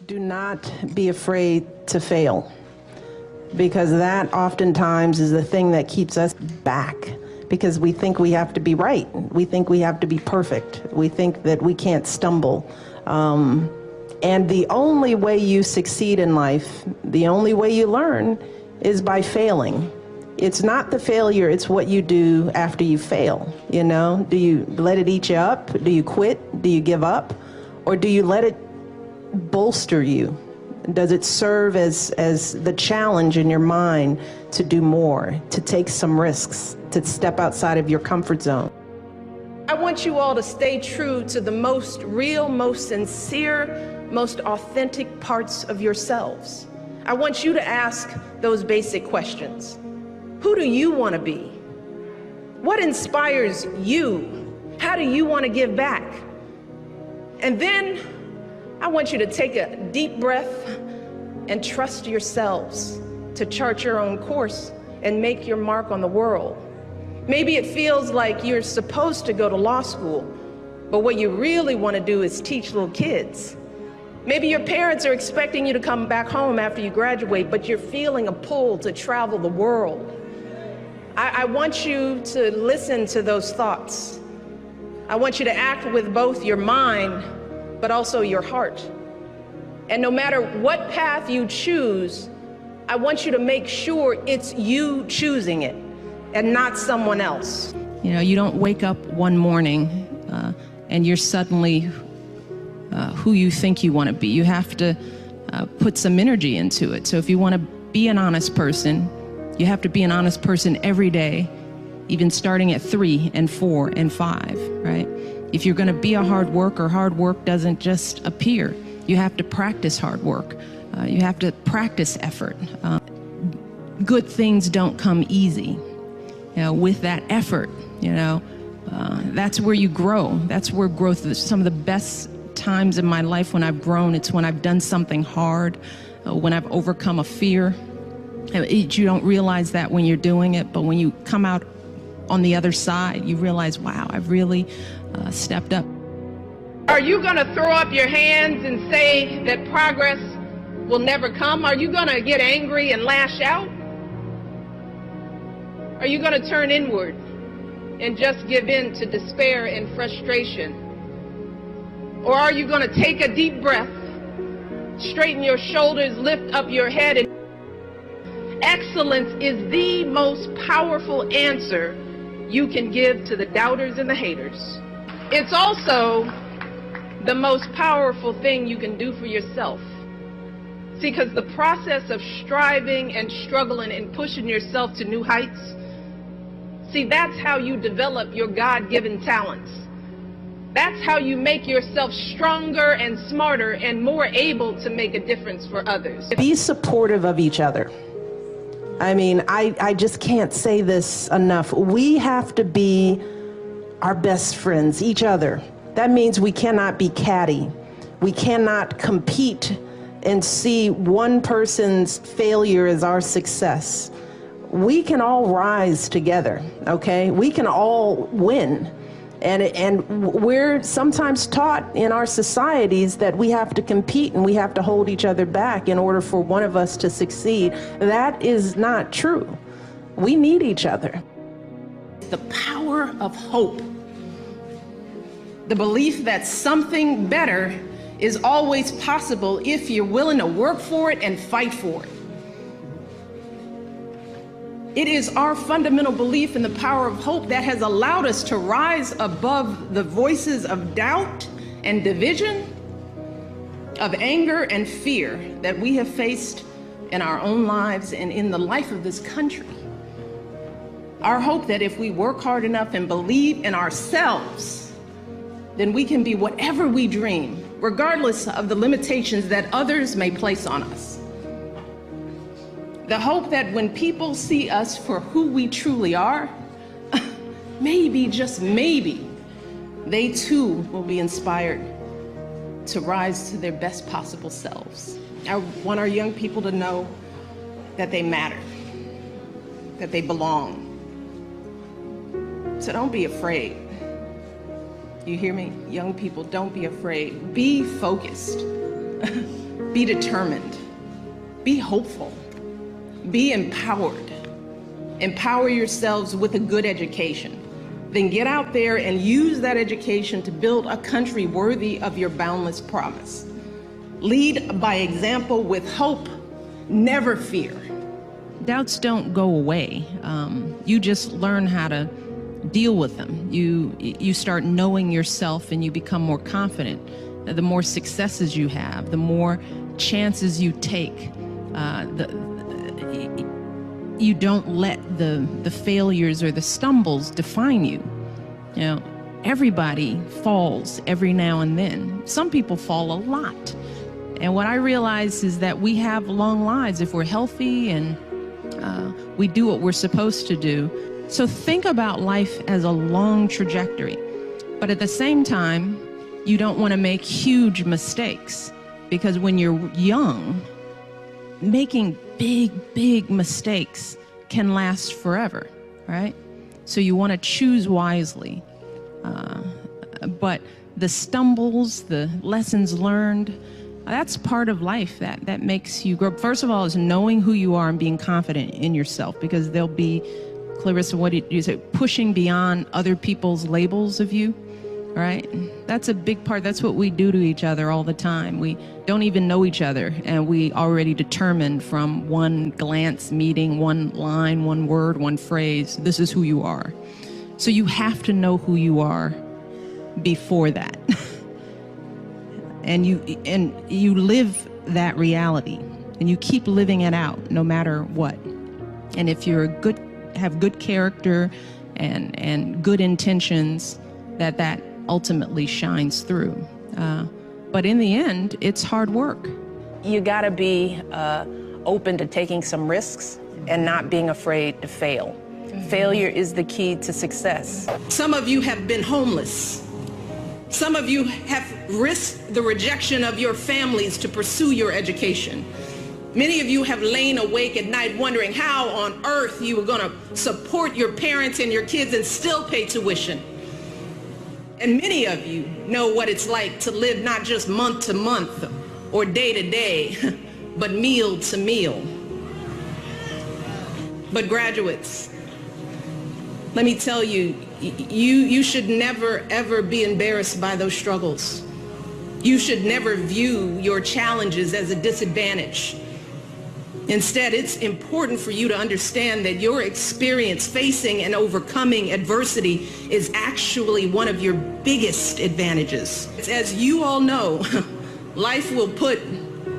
Do not be afraid to fail, because that oftentimes is the thing that keeps us back, because we think we have to be right. We think we have to be perfect. We think that we can't stumble. And the only way you succeed in life, the only way you learn, is by failing. It's not the failure, it's what you do after you fail. You know, do you let it eat you up? Do you quit? Do you give up? Or do you let it bolster you? Does it serve as the challenge in your mind to do more, to take some risks, to step outside of your comfort zone? I want you all to stay true to the most real, most sincere, most authentic parts of yourselves. I want you to ask those basic questions. Who do you want to be? What inspires you? How do you want to give back? And then I want you to take a deep breath and trust yourselves to chart your own course and make your mark on the world. Maybe it feels like you're supposed to go to law school, but what you really want to do is teach little kids. Maybe your parents are expecting you to come back home after you graduate, but you're feeling a pull to travel the world. I want you to listen to those thoughts. I want you to act with both your mind, but also your heart. And no matter what path you choose, I want you to make sure it's you choosing it and not someone else. You know, you don't wake up one morning and you're suddenly who you think you want to be. You have to put some energy into it. So if you want to be an honest person, you have to be an honest person every day, even starting at 3 and 4 and 5, right? If you're going to be a hard worker, hard work doesn't just appear. You have to practice hard work. You have to practice effort. Good things don't come easy. You know, with that effort, you know, that's where you grow. That's where growth is. Some of the best times in my life when I've grown, it's when I've done something hard, when I've overcome a fear. You don't realize that when you're doing it, but when you come out on the other side, you realize, wow, I've really stepped up. Are you going to throw up your hands and say that progress will never come? Are you going to get angry and lash out? Are you going to turn inward and just give in to despair and frustration? Or are you going to take a deep breath, straighten your shoulders, lift up your head? And excellence is the most powerful answer you can give to the doubters and the haters. It's also the most powerful thing you can do for yourself. See, because the process of striving and struggling and pushing yourself to new heights, see, that's how you develop your God-given talents. That's how you make yourself stronger and smarter and more able to make a difference for others. Be supportive of each other. I mean, I just can't say this enough. We have to be our best friends, each other. That means we cannot be catty. We cannot compete and see one person's failure as our success. We can all rise together, okay? We can all win. And we're sometimes taught in our societies that we have to compete and we have to hold each other back in order for one of us to succeed. That is not true. We need each other. The power of hope. The belief that something better is always possible if you're willing to work for it and fight for it. It is our fundamental belief in the power of hope that has allowed us to rise above the voices of doubt and division, of anger and fear that we have faced in our own lives and in the life of this country. Our hope that if we work hard enough and believe in ourselves, then we can be whatever we dream, regardless of the limitations that others may place on us. The hope that when people see us for who we truly are, maybe, just maybe, they too will be inspired to rise to their best possible selves. I want our young people to know that they matter, that they belong. So don't be afraid. You hear me? Young people, don't be afraid. Be focused. Be determined. Be hopeful. Be empowered. Empower yourselves with a good education. Then get out there and use that education to build a country worthy of your boundless promise. Lead by example with hope. Never fear. Doubts don't go away. You just learn how to deal with them. You start knowing yourself and you become more confident. The more successes you have, the more chances you take. You don't let the failures or the stumbles define you. You know, everybody falls every now and then. Some people fall a lot. And what I realize is that we have long lives if we're healthy and we do what we're supposed to do. So think about life as a long trajectory. But at the same time, you don't want to make huge mistakes, because when you're young, making big mistakes can last forever, right? So you want to choose wisely. But the stumbles, the lessons learned, that's part of life that makes you grow. First of all, is knowing who you are and being confident in yourself, because there'll be, Clarissa, what did you say? Pushing beyond other people's labels of you, right? That's a big part. That's what we do to each other all the time. We don't even know each other, and we already determined from one glance, meeting, one line, one word, one phrase, this is who you are. So you have to know who you are before that. And you live that reality, and you keep living it out no matter what. And if you're have good character and good intentions, that ultimately shines through. But in the end, it's hard work. You gotta be open to taking some risks and not being afraid to fail. Failure is the key to success. Some of you have been homeless. Some of you have risked the rejection of your families to pursue your education. Many of you have lain awake at night wondering how on earth you were going to support your parents and your kids and still pay tuition. And many of you know what it's like to live not just month to month or day to day, but meal to meal. But graduates, let me tell you, you should never, ever be embarrassed by those struggles. You should never view your challenges as a disadvantage. Instead, it's important for you to understand that your experience facing and overcoming adversity is actually one of your biggest advantages. As you all know, life will put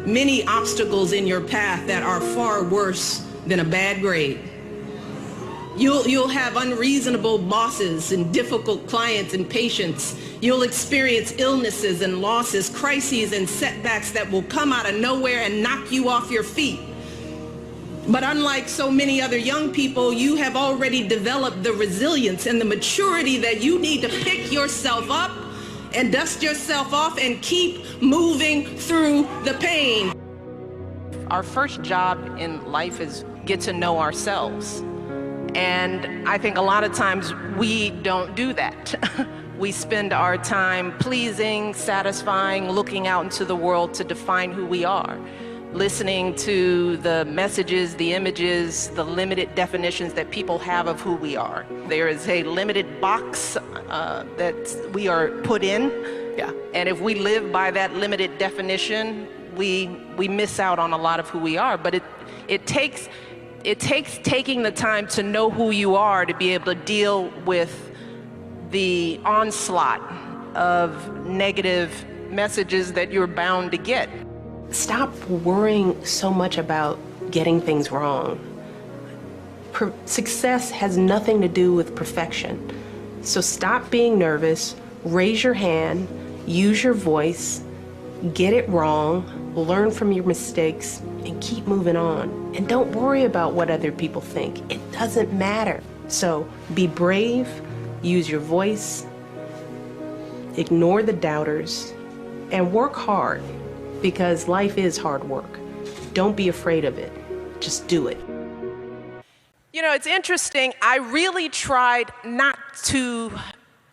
many obstacles in your path that are far worse than a bad grade. You'll have unreasonable bosses and difficult clients and patients. You'll experience illnesses and losses, crises and setbacks that will come out of nowhere and knock you off your feet. But unlike so many other young people, you have already developed the resilience and the maturity that you need to pick yourself up and dust yourself off and keep moving through the pain. Our first job in life is get to know ourselves. And I think a lot of times we don't do that. We spend our time pleasing, satisfying, looking out into the world to define who we are, listening to the messages, the images, the limited definitions that people have of who we are. There is a limited box that we are put in. Yeah. And if we live by that limited definition, we miss out on a lot of who we are. But it takes taking the time to know who you are to be able to deal with the onslaught of negative messages that you're bound to get. Stop worrying so much about getting things wrong. Success has nothing to do with perfection. So stop being nervous, raise your hand, use your voice, get it wrong, learn from your mistakes, and keep moving on. And don't worry about what other people think. It doesn't matter. So be brave, use your voice, ignore the doubters, and work hard, because life is hard work. Don't be afraid of it. Just do it. You know, it's interesting. I really tried not to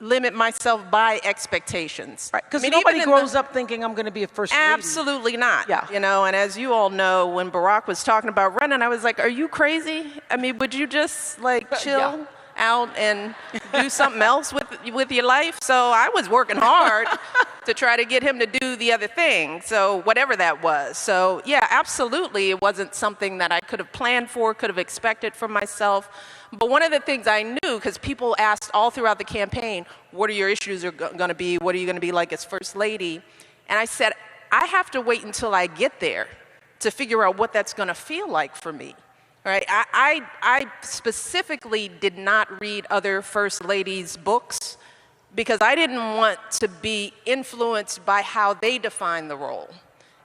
limit myself by expectations. Right, because I mean, nobody even in grows up thinking I'm going to be a first lady. Absolutely not. Yeah. You know, and as you all know, when Barack was talking about running, I was like, are you crazy? I mean, would you just like chill out and do something else with your life? So I was working hard to try to get him to do the other thing. So whatever that was. So yeah, absolutely. It wasn't something that I could have planned for, could have expected for myself. But one of the things I knew, because people asked all throughout the campaign, what are your issues going to be? What are you going to be like as First Lady? And I said, I have to wait until I get there to figure out what that's going to feel like for me. Right? I specifically did not read other First Ladies' books because I didn't want to be influenced by how they define the role.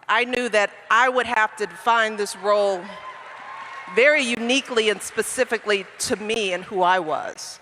I knew that I would have to define this role very uniquely and specifically to me and who I was.